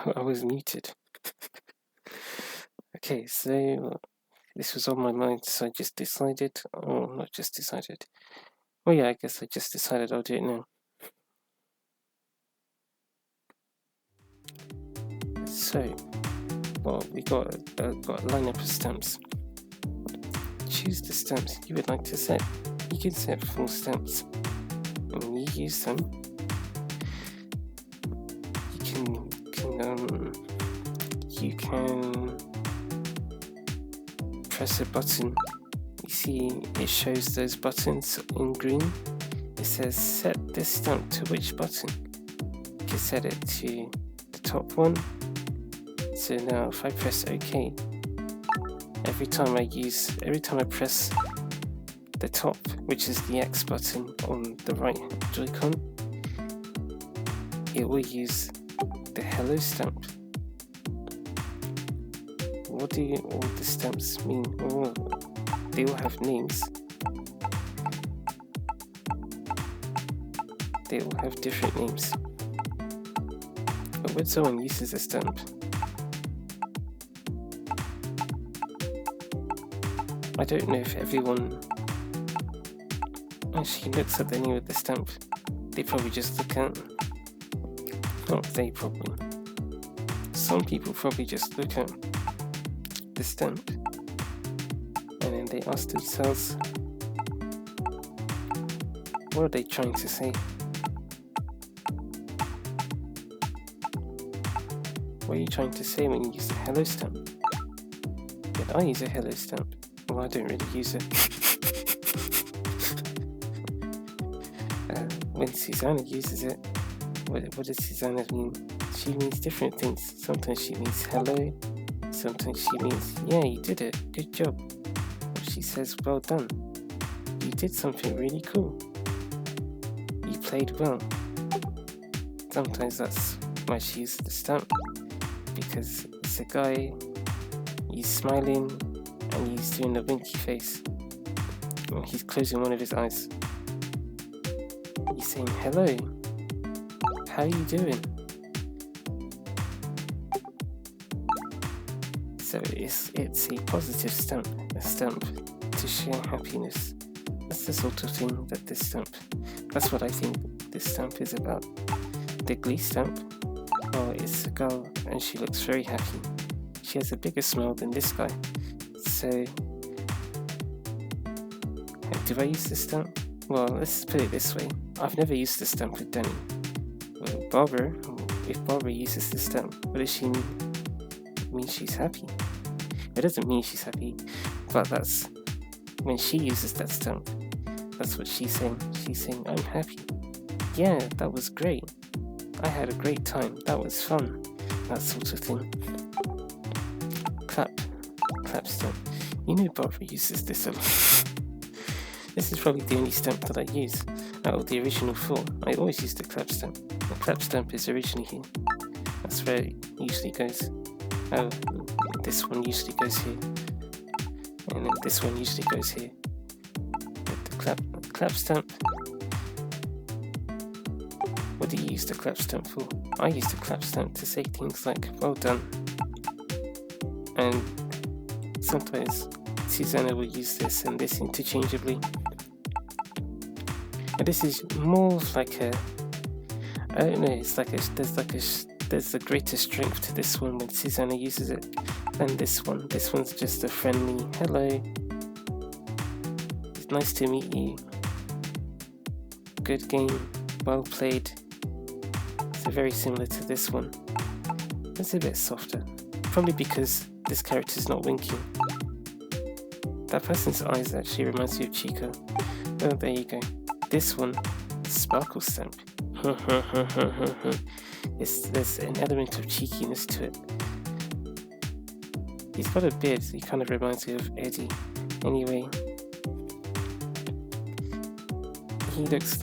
I was muted. Okay, so this was on my mind, so I just decided, or not just decided. Oh yeah, I guess I just decided I'll do it now. So, well, we got a lineup of stamps. Choose the stamps you would like to set. You can set 4 stamps, and when you use them, you can press a button. You see it shows those buttons in green. It says set this stamp to which button. You can set it to the top one. So now if I press OK, every time I press the top, which is the X button on the right Joy-Con, it will use the hello stamp. What do all the stamps mean? Oh, they all have names. They all have different names. But when someone uses a stamp, I don't know if everyone actually looks at the name of the stamp. They probably just look at, not they probably, some people probably just look at the stamp and then they ask themselves, what are they trying to say? What are you trying to say when you use the hello stamp? When I use a hello stamp, well, I don't really use it. When Susana uses it, what does Susana mean? She means different things. Sometimes she means hello, sometimes she means, yeah, you did it, good job. Or she says, well done, you did something really cool, you played well. Sometimes that's why she uses the stamp, because it's a guy, he's smiling and he's doing a winky face, or he's closing one of his eyes. He's saying, hello, how are you doing? So it's a positive stamp, a stamp to share happiness. That's the sort of thing that this stamp, that's what I think this stamp is about. The glee stamp, oh, it's a girl and she looks very happy. She has a bigger smile than this guy. So, do I use this stamp? Well, let's put it this way. I've never used the stamp with Danny. Well, Barbara, if Barbara uses the stamp, what does she mean? It means she's happy. It doesn't mean she's happy, but that's when she uses that stamp. That's what she's saying. She's saying, I'm happy. Yeah, that was great. I had a great time. That was fun. That sort of thing. Clap stamp. You know Barbara uses this a lot. This is probably the only stamp that I use out of the original 4. I always use the clap stamp. The clap stamp is originally here. That's where it usually goes. Oh, this one usually goes here. And then this one usually goes here. But the clap stamp. What do you use the clap stamp for? I use the clap stamp to say things like, well done. And sometimes Susana will use this and this interchangeably. And this is more of like a, I don't know, it's like there's a greater strength to this one when Susana uses it than this one. This one's just a friendly, hello, it's nice to meet you, good game, well played. So very similar to this one. It's a bit softer, probably because this character's not winking. That person's eyes actually reminds me of Chico. Oh, there you go. This one, sparkle stamp. There's an element of cheekiness to it. He's got a beard, so he kind of reminds me of Eddie. Anyway, he looks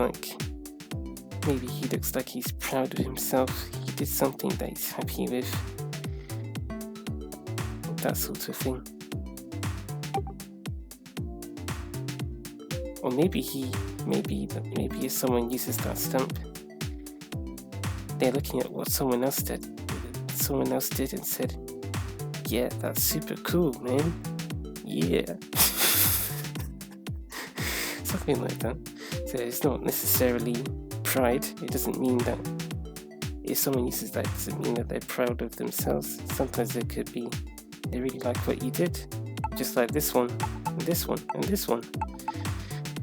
like he's proud of himself. He did something that he's happy with. That sort of thing. Or maybe if someone uses that stamp, they're looking at what someone else did. someone else did and said, yeah, that's super cool, man. Yeah. Something like that. So it's not necessarily pride. It doesn't mean that if someone uses that, it doesn't mean that they're proud of themselves. Sometimes it could be they really like what you did. Just like this one, and this one, and this one.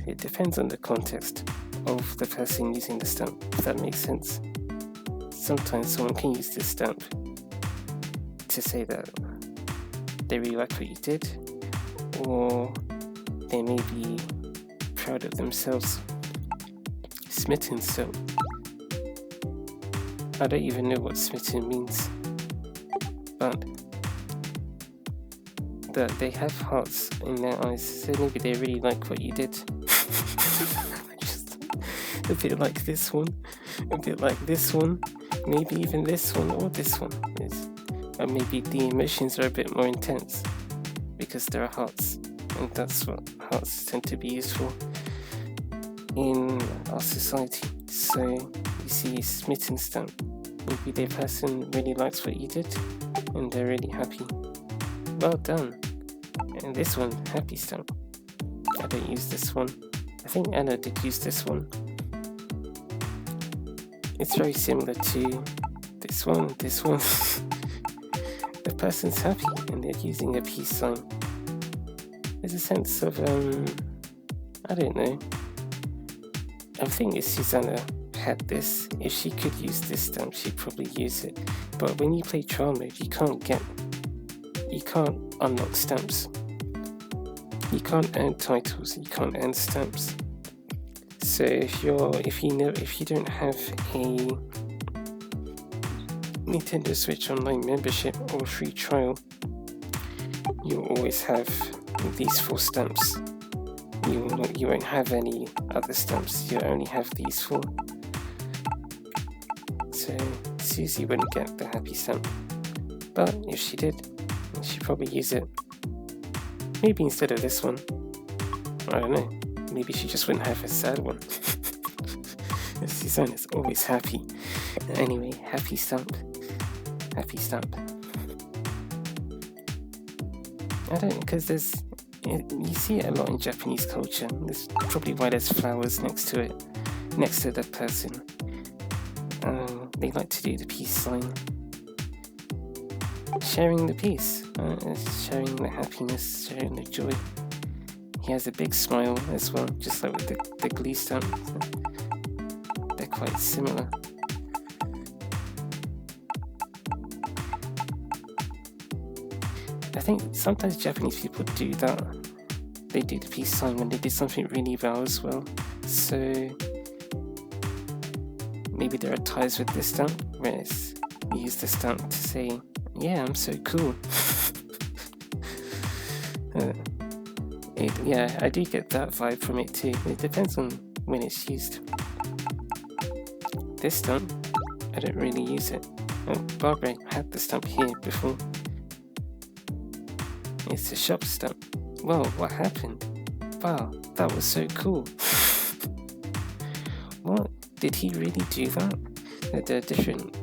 It depends on the context of the person using the stamp, if that makes sense. Sometimes someone can use this stamp to say that they really like what you did, or they may be proud of themselves. Smitten stamp. I don't even know what smitten means, but that they have hearts in their eyes, so maybe they really like what you did. Just a bit like this one, a bit like this one, maybe even this one or this one. And maybe the emotions are a bit more intense because there are hearts, and that's what hearts tend to be used for in our society. So you see a smitten stamp. Maybe the person really likes what you did and they're really happy. Well done. And this one, happy stamp. I don't use this one. I think Anna did use this one. It's very similar to this one, this one. The person's happy and they're using a peace sign. There's a sense of, I don't know. I think if Susana had this, if she could use this stamp, she'd probably use it. But when you play trial mode, you can't unlock stamps. You can't earn titles, you can't earn stamps. So if you don't have a Nintendo Switch Online membership or free trial, you'll always have these 4 stamps. You won't have any other stamps, you only have these 4. So Susie wouldn't get the happy stamp. But if she did, she'd probably use it. Maybe instead of this one. I don't know. Maybe she just wouldn't have a sad one. Susana's always happy. Anyway, happy stamp. Happy stamp. I don't, because you see it a lot in Japanese culture. That's probably why there's flowers next to it, next to the person. They like to do the peace sign. Sharing the peace, sharing the happiness, sharing the joy. He has a big smile as well, just like with the glee stamp. They're quite similar. I think sometimes Japanese people do that. They do the peace sign when they did something really well as well. So maybe there are ties with this stamp, whereas you use the stamp to say, yeah, I'm so cool. Yeah, I do get that vibe from it too. It depends on when it's used. This stamp, I don't really use it. Barbara had the stamp here before. It's a shop stamp. Well, what happened? Wow, that was so cool. What? Did he really do that? There are different...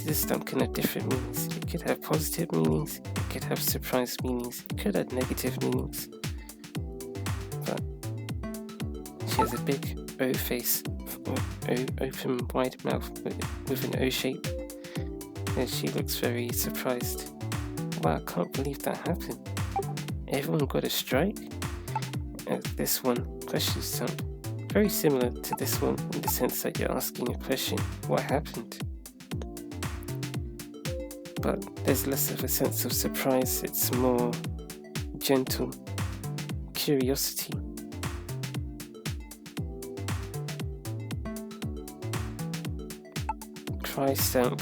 This stamp can have different meanings. It could have positive meanings, it could have surprise meanings, it could have negative meanings. But she has a big O face, open wide mouth with an O shape, and she looks very surprised. Wow, I can't believe that happened. Everyone got a strike? This one, question stamp. Very similar to this one in the sense that you're asking a question, what happened? But there's less of a sense of surprise, it's more gentle curiosity. Cry stamp,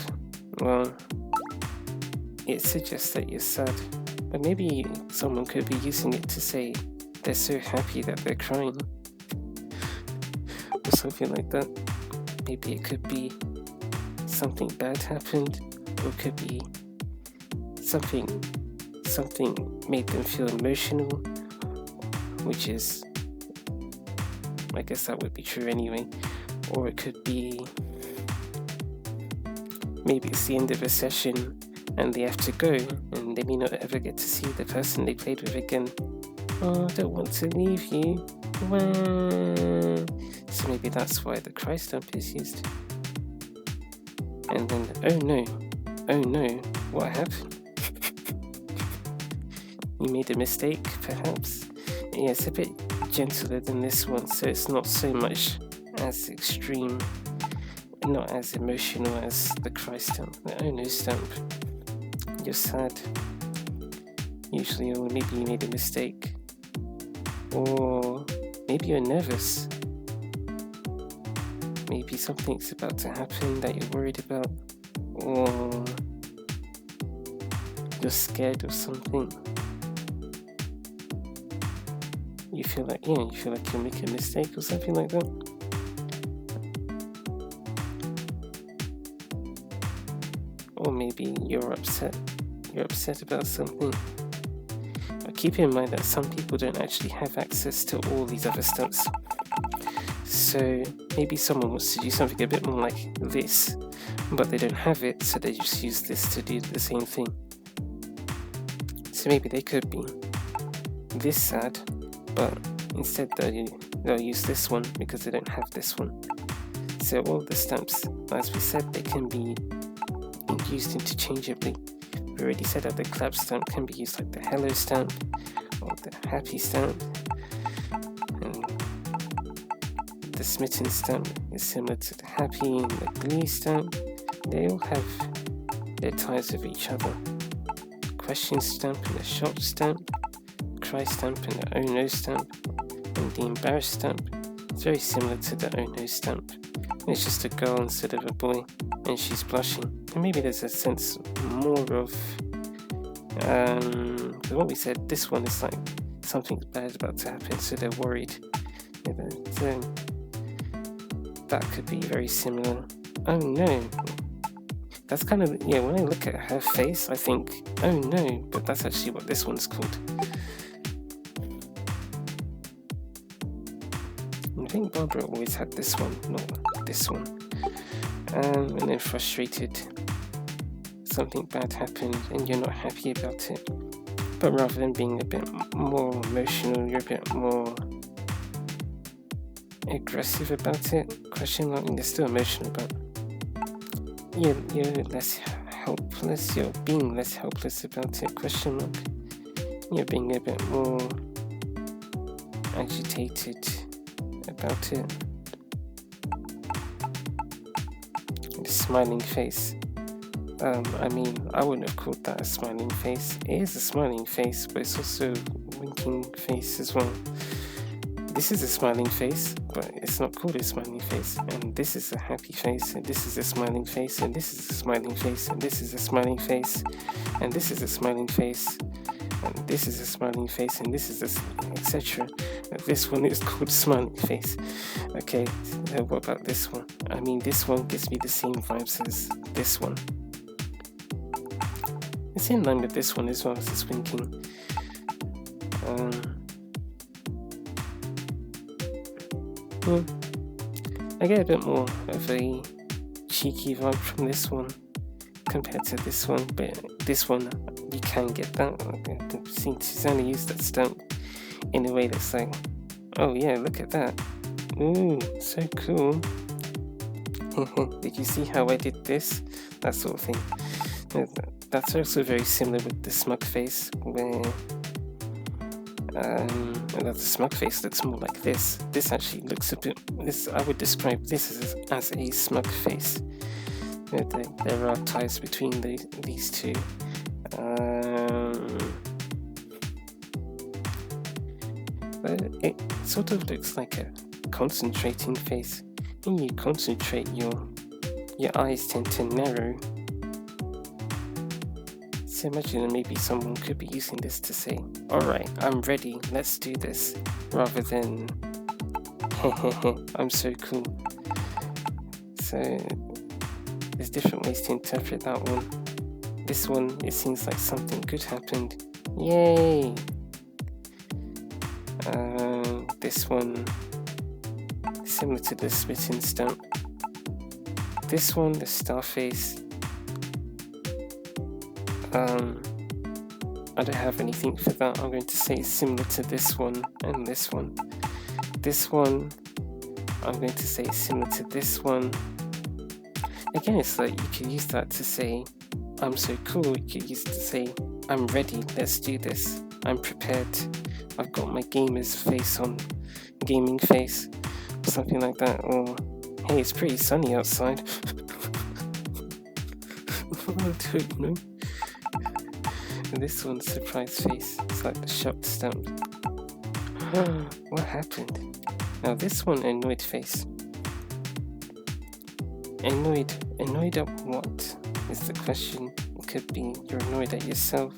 well, it suggests that you're sad, but maybe someone could be using it to say they're so happy that they're crying, or something like that. Maybe it could be something bad happened, or it could be something made them feel emotional, which is, I guess that would be true anyway. Or it could be maybe it's the end of a session and they have to go, and they may not ever get to see the person they played with again. Oh, I don't want to leave you. Wah. So maybe that's why the cry stamp is used. And then, oh no, what happened? You made a mistake, perhaps? Yeah, it's a bit gentler than this one, so it's not so much as extreme, not as emotional as the cry stamp, the oh no stamp. You're sad. Usually, or maybe you made a mistake. Or maybe you're nervous. Maybe something's about to happen that you're worried about. Or you're scared of something. You feel like you'll make a mistake or something like that. Or maybe you're upset about something. But keep in mind that some people don't actually have access to all these other stamps. So maybe someone wants to do something a bit more like this, but they don't have it, so they just use this to do the same thing. So maybe they could be this sad, but instead they'll use this one because they don't have this one. So all the stamps, as we said, they can be used interchangeably. We already said that the clap stamp can be used like the hello stamp or the happy stamp, and the smitten stamp is similar to the happy and the glee stamp. They all have their ties with each other. Question stamp and the shock stamp, cry stamp and the oh no stamp, and the embarrassed stamp. It's very similar to the oh no stamp. It's just a girl instead of a boy, and she's blushing. And maybe there's a sense more of, what we said, this one is like something bad about to happen, so they're worried. So that could be very similar. Oh no. That's kind of, when I look at her face, I think, oh no, but that's actually what this one's called. I think Barbara always had this one, not this one. And then frustrated, something bad happened and you're not happy about it. But rather than being a bit more emotional, you're a bit more aggressive about it. Question mark, you're still emotional, but you're less helpless, you're being less helpless about it. Question mark, you're being a bit more agitated about it. The smiling face. I wouldn't have called that a smiling face. It is a smiling face, but it's also a winking face as well. This is a smiling face, but it's not called a smiling face. And this is a happy face, and this is a smiling face, and this is a smiling face, and this is a smiling face, and this is a smiling face, and this is a smiling face, and this is etc. This one is called smiling face. Okay, what about this one? This one gives me the same vibes as this one. It's in line with this one as well as it's winking. I get a bit more of a cheeky vibe from this one compared to this one, but this one you can get that. I've seen Susana use that stamp in a way that's like, oh yeah, look at that. Ooh, so cool. Did you see how I did this? That sort of thing. That's also very similar with the smug face, where the smug face looks more like this. This actually looks a bit, I would describe this as a smug face. There are ties between these two. But it sort of looks like a concentrating face. When you concentrate, your eyes tend to narrow. So imagine that maybe someone could be using this to say, alright, I'm ready, let's do this, rather than, I'm so cool. So there's different ways to interpret that one. This one, it seems like something good happened. Yay! This one, similar to the smitten stamp. This one, the star face, I don't have anything for that. I'm going to say it's similar to this one and this one. This one, I'm going to say it's similar to this one. Again, it's like you could use that to say, I'm so cool. You could use it to say, I'm ready, let's do this. I'm prepared. I've got my gamer's face on, gaming face, or something like that. Or, hey, it's pretty sunny outside. I don't know. And this one's surprise face. It's like the shocked stamp. What happened? Now this one, annoyed face. Annoyed at what is the question. It could be you're annoyed at yourself,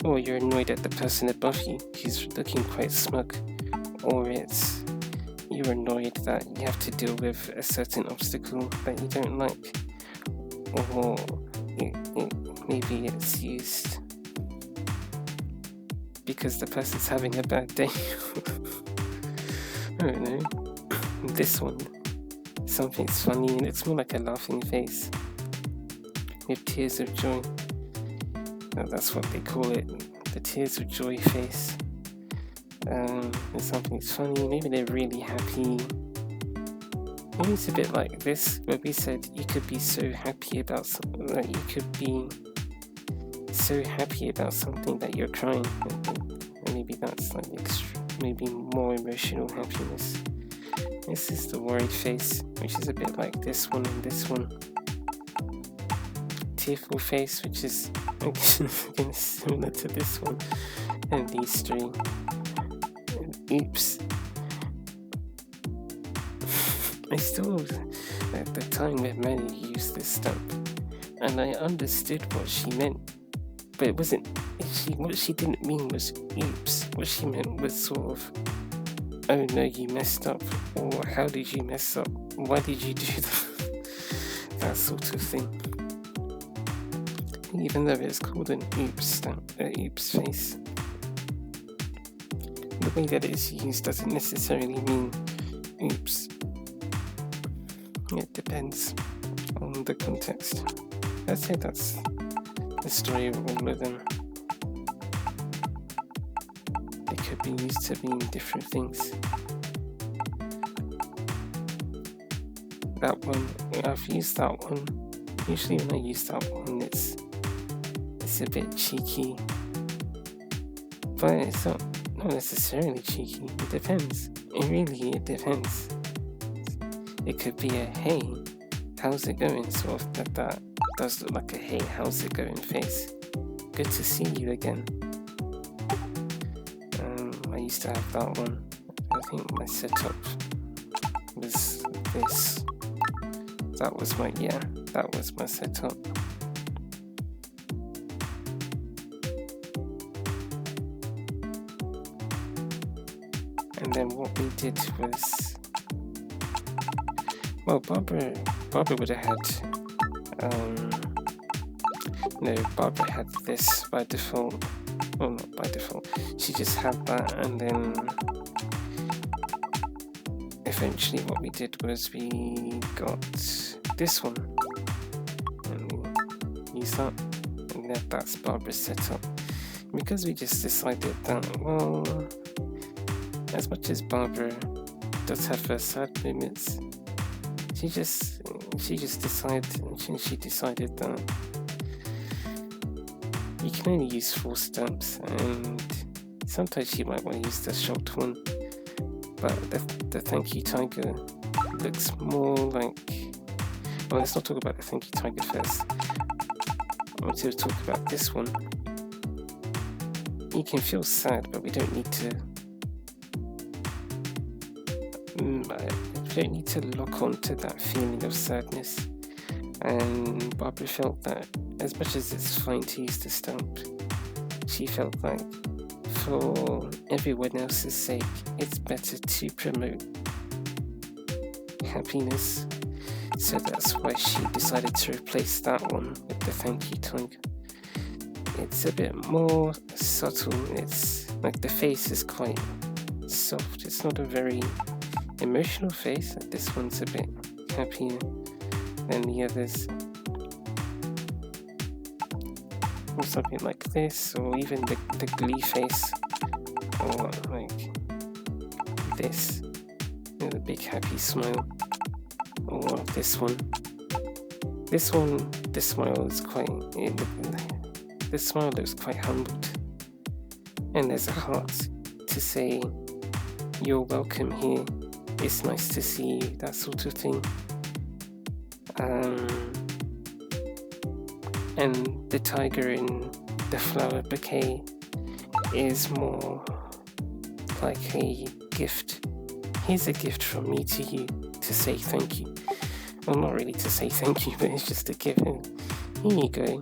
or you're annoyed at the person above you who's looking quite smug, or it's you're annoyed that you have to deal with a certain obstacle that you don't like, or maybe it's used because the person's having a bad day. I don't know. This one, something's funny and it's more like a laughing face with tears of joy. That's what they call it, the tears of joy face. If something's funny, maybe they're really happy. Maybe it's a bit like this, where we said you could be so happy about something, that you could be so happy about something that you're crying. And maybe that's like maybe more emotional happiness. This is the worried face, which is a bit like this one and this one. Tearful face, which is again similar to this one, and these three. And oops. I still, at the time when Manny used this stamp, and I understood what she meant, but it wasn't. What she didn't mean was oops. What she meant was sort of, oh no, you messed up, or how did you mess up? Why did you do that? That sort of thing. Even though it's called an oops stamp, an oops face, the way that it's used doesn't necessarily mean oops. It depends on the context. I'd say that's the story of all of them. They could be used to mean different things. That one, I've used that one. Usually when I use that one, it's a bit cheeky. But it's not necessarily cheeky. It depends. It depends. It could be a hey, how's it going? Sort of that does look like a hey, how's it going face. Good to see you again. I used to have that one. I think my setup was this. That was my setup. And then what we did was, well, Barbara would have had, Barbara had this by default. Well, not by default. She just had that, and then eventually what we did was we got this one, and we used that, and that's Barbara's setup. Because we just decided that, well, as much as Barbara does have her sad moments, she decided that you can only use 4 stamps, and sometimes you might want to use the short one, but the thank you tiger looks more like, well, let's not talk about the thank you tiger first. I want to talk about this one. You can feel sad, but we don't need to lock on to that feeling of sadness. And Barbara felt that as much as it's fine to use the stamp, she felt like for everyone else's sake, it's better to promote happiness. So that's why she decided to replace that one with the thank you tiger. It's a bit more subtle. It's like the face is quite soft. It's not a very emotional face. This one's a bit happier than the others. or something like this, or even the glee face, or like this, the big happy smile, or this one. The smile is the smile looks quite humbled, and there's a heart to say you're welcome here, it's nice to see you, that sort of thing. And the tiger in the flower bouquet is more like a gift. Here's a gift from me to you to say thank you. Well, not really to say thank you, but it's just a gift. Here you go.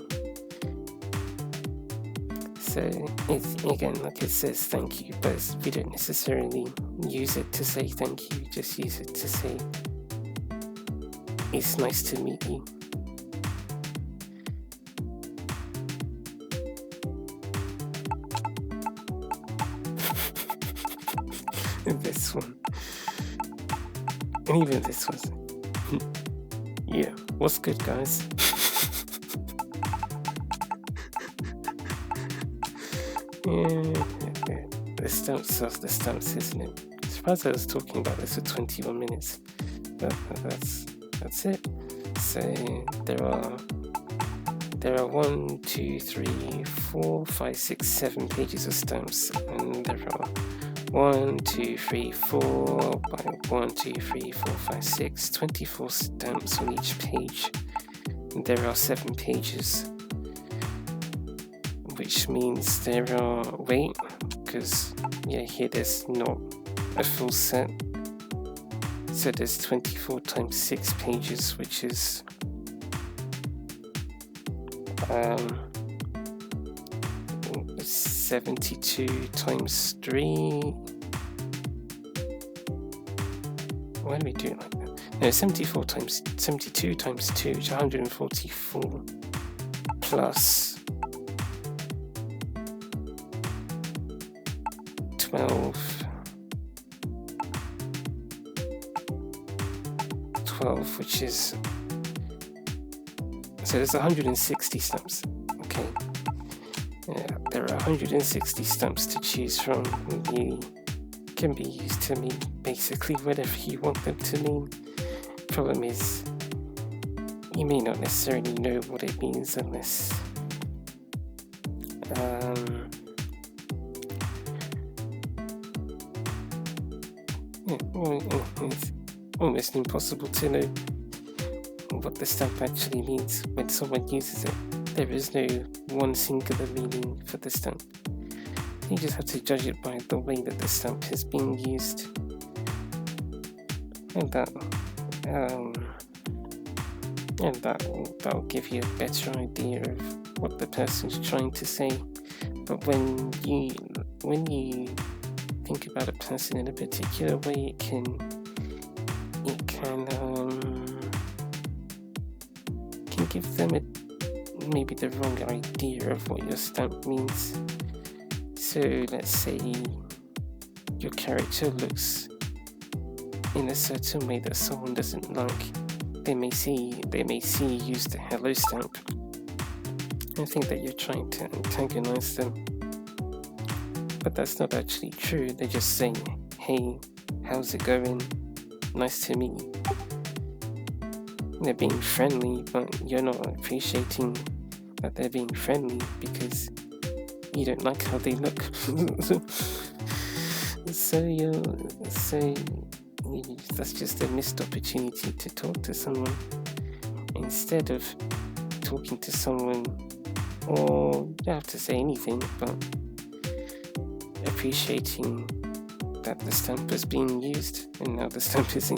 So it's, again, like it says thank you, but we don't necessarily use it to say thank you, we just use it to say it's nice to meet you. And this one, and even this one. Yeah, what's good, guys? The stamps are the stamps, isn't it? I suppose I was talking about this for 21 minutes, but that's it. So there are 1, 2, 3, 4, 5, 6, 7 pages of stamps, and there are 1, 2, 3, 4, 1, 2, 3, 4, 5, 6, 24 stamps on each page. And there are 7 pages, which means there are, because here there's not a full set, so there's 24 times 6 pages, which is 72 times 3. Why do we do it like that? No, 72 times 2, which is 144, plus 12, which is, so there's 160 stamps. Okay. Yeah, there are 160 stamps to choose from. You can be used to mean basically whatever you want them to mean. Problem is, you may not necessarily know what it means unless it's almost impossible to know what the stamp actually means when someone uses it. There is no one singular meaning for the stamp. You just have to judge it by the way that the stamp is being used, and that'll give you a better idea of what the person's trying to say. But when you think about a person in a particular way, it can give them maybe the wrong idea of what your stamp means. So let's say your character looks in a certain way that someone doesn't like. They may see you use the hello stamp and think that you're trying to antagonize them, but that's not actually true. They're just saying, hey, how's it going? Nice to meet you. They're being friendly, but you're not appreciating that they're being friendly because you don't like how they look. So that's just a missed opportunity to talk to someone. Instead of talking to someone, or you don't have to say anything, but appreciating that the stamp is being used, and now the stamp is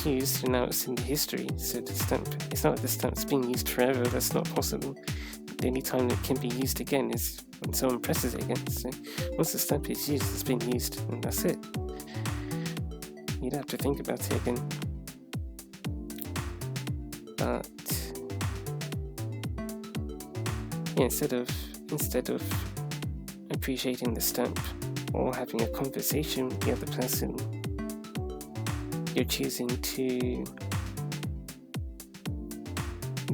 used, and now it's in the history. So it's not like the stamp's being used forever. That's not possible. The only time it can be used again is when someone presses it again. So once the stamp is used, it's been used, and that's it. You don't have to think about it again. But instead of appreciating the stamp or having a conversation with the other person, you're choosing to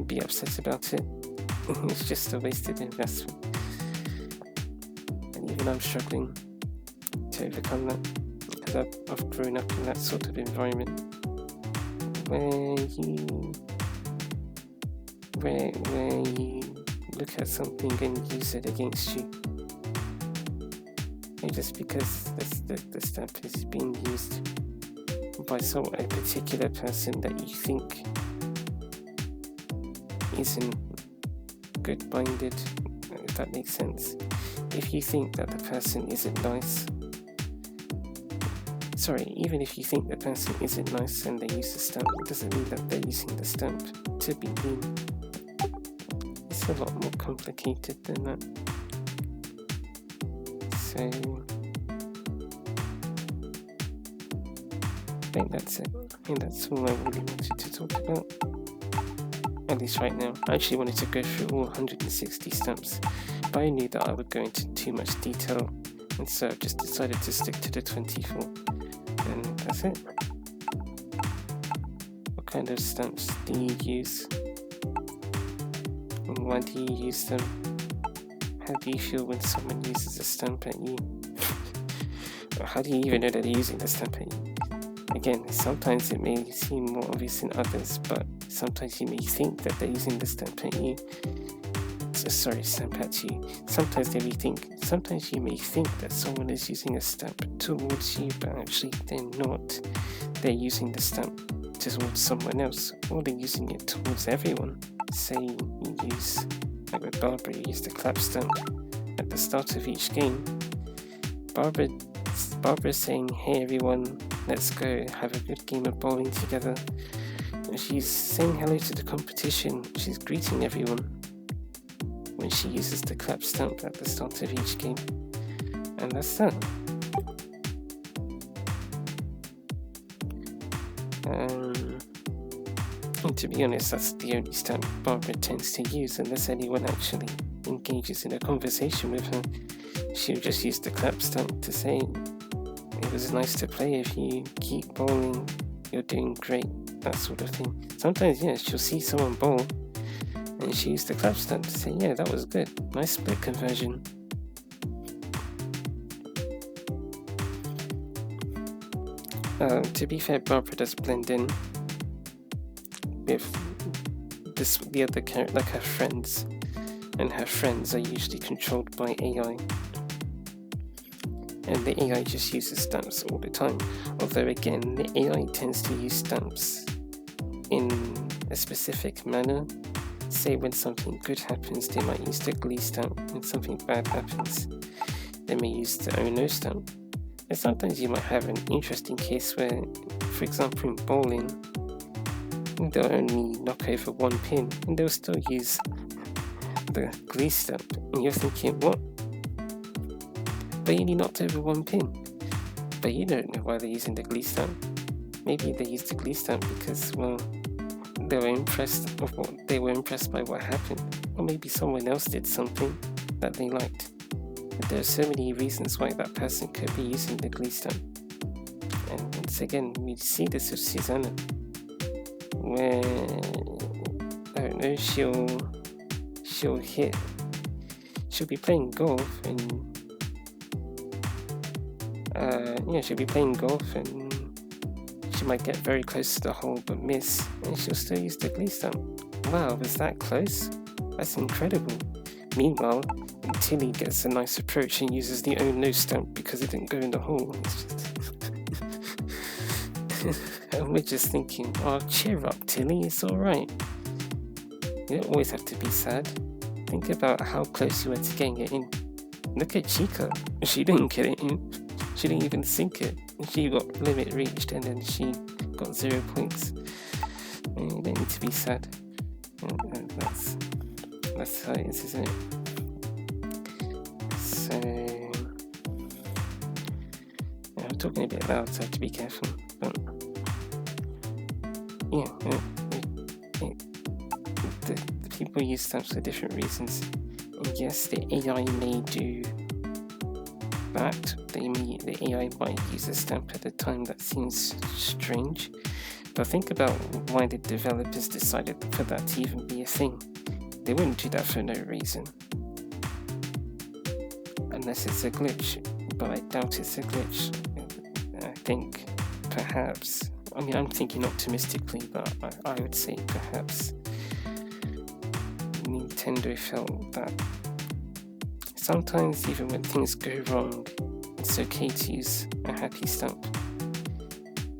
be upset about it It's just a wasted investment. And even I'm struggling to overcome that, because I've grown up in that sort of environment where you look at something and use it against you. And just because the stamp is being used by a particular person that you think isn't good-minded, if that makes sense. If you think that the person isn't nice, even if you think the person isn't nice and they use the stamp, it doesn't mean that they're using the stamp to be mean. It's a lot more complicated than that. So I think that's it. I think that's all I really wanted to talk about, at least right now. I actually wanted to go through all 160 stamps, but I knew that I would go into too much detail, and so I've just decided to stick to the 24. And that's it. What kind of stamps do you use? And why do you use them? How do you feel when someone uses a stamp at you? Or how do you even know that they're using the stamp at you? Again, sometimes it may seem more obvious than others, but sometimes you may think that they're using the stamp at you. Stamp at you. Sometimes you may think that someone is using a stamp towards you, but actually they're not. They're using the stamp towards someone else, or they're using it towards everyone. Say you use, like with Barbara, you use the clap stamp at the start of each game. Barbara's saying, "Hey everyone, let's go have a good game of bowling together." And she's saying hello to the competition. She's greeting everyone when she uses the clap stamp at the start of each game. And that's that. And to be honest, that's the only stamp Barbara tends to use unless anyone actually engages in a conversation with her. She'll just use the clap stamp to say, "It was nice to play. If you keep bowling, you're doing great," that sort of thing. Sometimes, she'll see someone bowl and she used the clap stamp to say, "Yeah, that was good. Nice split conversion." To be fair, Barbara does blend in with the other character, like her friends, and her friends are usually controlled by AI. And the AI just uses stamps all the time. Although again, the AI tends to use stamps in a specific manner. Say when something good happens, they might use the glee stamp. When something bad happens, they may use the oh no stamp. And sometimes you might have an interesting case where, for example, in bowling, they'll only knock over one pin and they'll still use the glee stamp. And you're thinking, what? They only knocked over one pin. But you don't know why they're using the glee stamp. Maybe they used the glee stamp because, well, they were impressed by what happened. Or maybe someone else did something that they liked. But there are so many reasons why that person could be using the glee stamp. And once again, we see this with Susana, where, I don't know, she'll be playing golf and she'll be playing golf and she might get very close to the hole but miss, and she'll still use the glee stamp. Wow, was that close? That's incredible. Meanwhile, Tilly gets a nice approach and uses the oh no stamp because it didn't go in the hole. And we're just thinking, oh, cheer up, Tilly, it's alright. You don't always have to be sad. Think about how close you were to getting it in. Look at Chica. She didn't get it in. She didn't even sink it. She got limit reached and then she got 0 points. And you don't need to be sad. And that's how it is, isn't it? So, I'm talking a bit loud, so I have to be careful. But the people use stamps for different reasons. And yes, the AI may do that. The AI might use a stamp at a time that seems strange. But think about why the developers decided for that to even be a thing. They wouldn't do that for no reason. Unless it's a glitch, but I doubt it's a glitch. I think perhaps, I mean, I'm thinking optimistically, but I would say perhaps Nintendo felt that sometimes even when things go wrong, it's okay to use a happy stamp.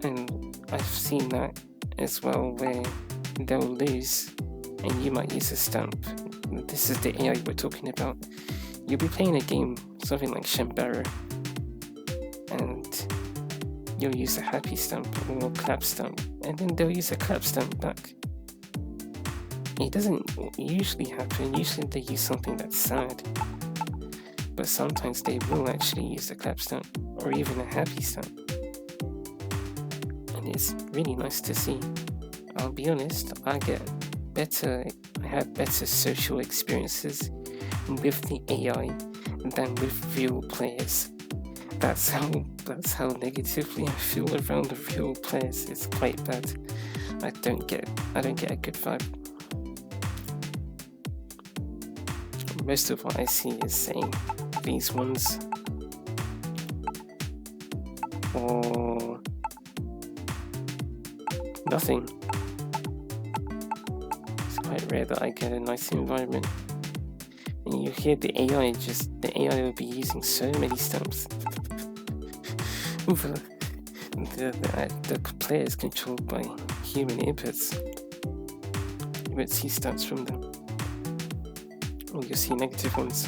And I've seen that as well, where they'll lose and you might use a stamp. This is the AI we're talking about. You'll be playing a game, something like Shambara, and you'll use a happy stamp or clap stamp, and then they'll use a clap stamp back. It doesn't usually happen. Usually they use something that's sad, but sometimes they will actually use a clap stamp or even a happy stamp, and it's really nice to see. I'll be honest, I have better social experiences with the AI than with real players. That's how negatively I feel around the real players. It's quite bad. I don't get a good vibe. Most of what I see is saying these ones or nothing. It's quite rare that I get a nice environment. And you hear the AI will be using so many stamps. The player is controlled by human inputs. You won't see stamps from them. Or you'll see negative ones.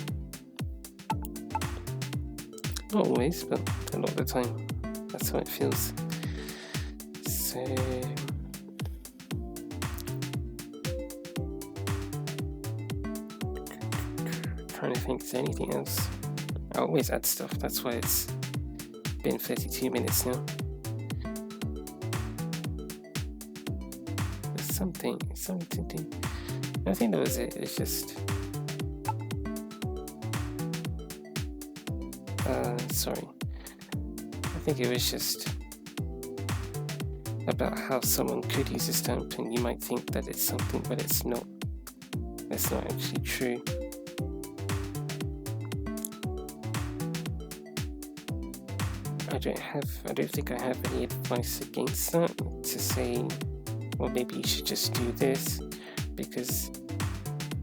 Not always, but a lot of the time. That's how it feels. So trying to think, is there anything else? I always add stuff, that's why it's been 32 minutes now. There's something to do. I think that was it. It's just sorry. I think it was just about how someone could use a stamp and you might think that it's something, but it's not. That's not actually true. I don't think I have any advice against that, to say, well, maybe you should just do this, because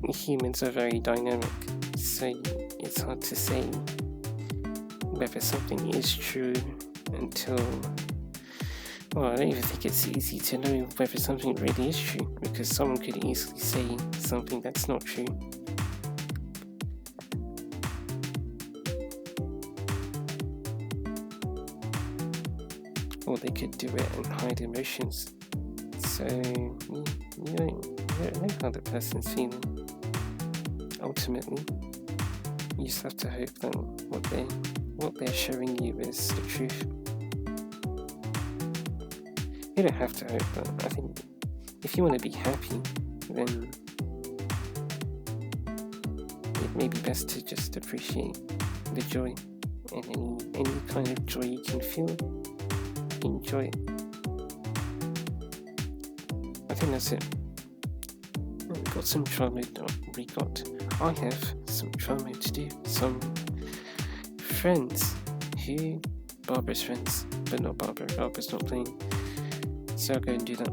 humans are very dynamic, so it's hard to say whether something is true until, well, I don't even think it's easy to know whether something really is true, because someone could easily say something that's not true. Or they could do it and hide emotions. So you don't know how the person's feeling. Ultimately, you just have to hope that what they're showing you is the truth. You don't have to hope, but I think if you want to be happy, then it may be best to just appreciate the joy, and any kind of joy you can feel. Enjoy it. I think that's it. I have some trial mode to do. Some friends Barbara's friends, but not Barbara. Barbara's not playing. So I'll go and do that.